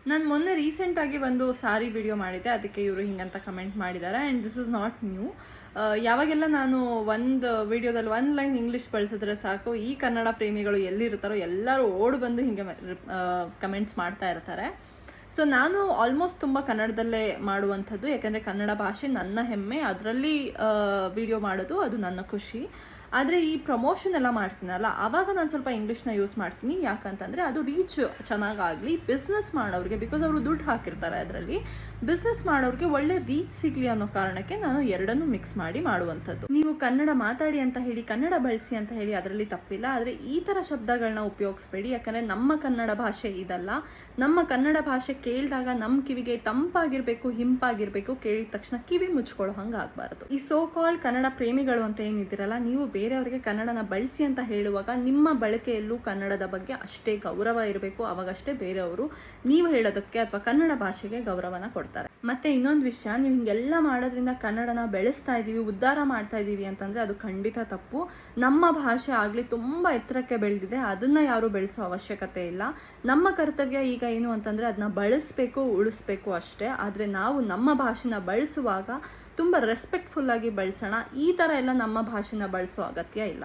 ನಾನು ಮೊನ್ನೆ ರೀಸೆಂಟಾಗಿ ಒಂದು ಸಾರಿ ವಿಡಿಯೋ ಮಾಡಿದ್ದೆ, ಅದಕ್ಕೆ ಇವರು ಹಿಂಗಂತ ಕಮೆಂಟ್ ಮಾಡಿದ್ದಾರೆ. And this is not new. ಯಾವಾಗೆಲ್ಲ ನಾನು ಒಂದು ವಿಡಿಯೋದಲ್ಲಿ ಒಂದು ಲೈನ್ ಇಂಗ್ಲೀಷ್ ಬಳಸಿದ್ರೆ ಸಾಕು, ಈ ಕನ್ನಡ ಪ್ರೇಮಿಗಳು ಎಲ್ಲಿರ್ತಾರೋ ಎಲ್ಲರೂ ಓಡಿ ಬಂದು ಹಿಂಗೆ ಕಮೆಂಟ್ಸ್ ಮಾಡ್ತಾ ಇರ್ತಾರೆ. ಸೊ ನಾನು ಆಲ್ಮೋಸ್ಟ್ ತುಂಬ ಕನ್ನಡದಲ್ಲೇ ಮಾಡುವಂಥದ್ದು, ಯಾಕೆಂದರೆ ಕನ್ನಡ ಭಾಷೆ ನನ್ನ ಹೆಮ್ಮೆ, ಅದರಲ್ಲಿ ವಿಡಿಯೋ ಮಾಡೋದು ಅದು ನನ್ನ ಖುಷಿ. ಆದರೆ ಈ ಪ್ರಮೋಷನ್ ಎಲ್ಲ ಮಾಡ್ತೀನಲ್ಲ, ಆವಾಗ ನಾನು ಸ್ವಲ್ಪ ಇಂಗ್ಲೀಷ್ನ ಯೂಸ್ ಮಾಡ್ತೀನಿ. ಯಾಕಂತಂದರೆ ಅದು ರೀಚ್ ಚೆನ್ನಾಗಾಗಲಿ, ಬಿಸ್ನೆಸ್ ಮಾಡೋರಿಗೆ, ಬಿಕಾಸ್ ಅವರು ದುಡ್ಡು ಹಾಕಿರ್ತಾರೆ ಅದರಲ್ಲಿ, ಬಿಸ್ನೆಸ್ ಮಾಡೋರಿಗೆ ಒಳ್ಳೆ ರೀಚ್ ಸಿಗಲಿ ಅನ್ನೋ ಕಾರಣಕ್ಕೆ ನಾನು ಎರಡನ್ನೂ ಮಿಕ್ಸ್ ಮಾಡಿ ಮಾಡುವಂಥದ್ದು. ನೀವು ಕನ್ನಡ ಮಾತಾಡಿ ಅಂತ ಹೇಳಿ, ಕನ್ನಡ ಬಳಸಿ ಅಂತ ಹೇಳಿ ಅದರಲ್ಲಿ ತಪ್ಪಿಲ್ಲ. ಆದರೆ ಈ ಥರ ಶಬ್ದಗಳನ್ನ ಉಪಯೋಗಿಸ್ಬೇಡಿ, ಯಾಕಂದರೆ ನಮ್ಮ ಕನ್ನಡ ಭಾಷೆ ಇದಲ್ಲ. ನಮ್ಮ ಕನ್ನಡ ಭಾಷೆ ಕೇಳಿದಾಗ ನಮ್ಮ ಕಿವಿಗೆ ತಂಪಾಗಿರಬೇಕು, ಹಿಂಪಾಗಿರಬೇಕು, ಕೇಳಿದ ತಕ್ಷಣ ಕಿವಿ ಮುಚ್ಕೊಳ್ಳೋ ಹಂಗೆ ಆಗಬಾರ್ದು. ಈ ಸೋ ಕಾಲ್ಡ್ ಕನ್ನಡ ಪ್ರೇಮಿಗಳು ಅಂತ ಏನಿದ್ದೀರಲ್ಲ, ನೀವು ಬೇರೆಯವರಿಗೆ ಕನ್ನಡನ ಬಳಸಿ ಅಂತ ಹೇಳುವಾಗ ನಿಮ್ಮ ಬಳಕೆಯಲ್ಲೂ ಕನ್ನಡದ ಬಗ್ಗೆ ಅಷ್ಟೇ ಗೌರವ ಇರಬೇಕು. ಅವಾಗಷ್ಟೇ ಬೇರೆಯವರು ನೀವು ಹೇಳೋದಕ್ಕೆ ಅಥವಾ ಕನ್ನಡ ಭಾಷೆಗೆ ಗೌರವನ ಕೊಡ್ತಾರೆ. ಮತ್ತೆ ಇನ್ನೊಂದು ವಿಷಯ, ನೀವು ಹಿಂಗೆಲ್ಲ ಮಾಡೋದ್ರಿಂದ ಕನ್ನಡನ ಬೆಳೆಸ್ತಾ ಇದ್ದೀವಿ, ಉದ್ಧಾರ ಮಾಡ್ತಾ ಇದ್ದೀವಿ ಅಂತಂದರೆ ಅದು ಖಂಡಿತ ತಪ್ಪು. ನಮ್ಮ ಭಾಷೆ ಆಗಲಿ ತುಂಬ ಎತ್ತರಕ್ಕೆ ಬೆಳೆದಿದೆ, ಅದನ್ನು ಯಾರೂ ಬೆಳೆಸೋ ಅವಶ್ಯಕತೆ ಇಲ್ಲ. ನಮ್ಮ ಕರ್ತವ್ಯ ಈಗ ಏನು ಅಂತಂದರೆ ಅದನ್ನ ಬಳಸಬೇಕು, ಉಳಿಸ್ಬೇಕು ಅಷ್ಟೇ. ಆದರೆ ನಾವು ನಮ್ಮ ಭಾಷೆನ ಬಳಸುವಾಗ ತುಂಬ ರೆಸ್ಪೆಕ್ಟ್ಫುಲ್ಲಾಗಿ ಬಳಸೋಣ. ಈ ಥರ ಎಲ್ಲ ನಮ್ಮ ಭಾಷೆನ ಬಳಸೋ ಅಗತ್ಯ ಇಲ್ಲ.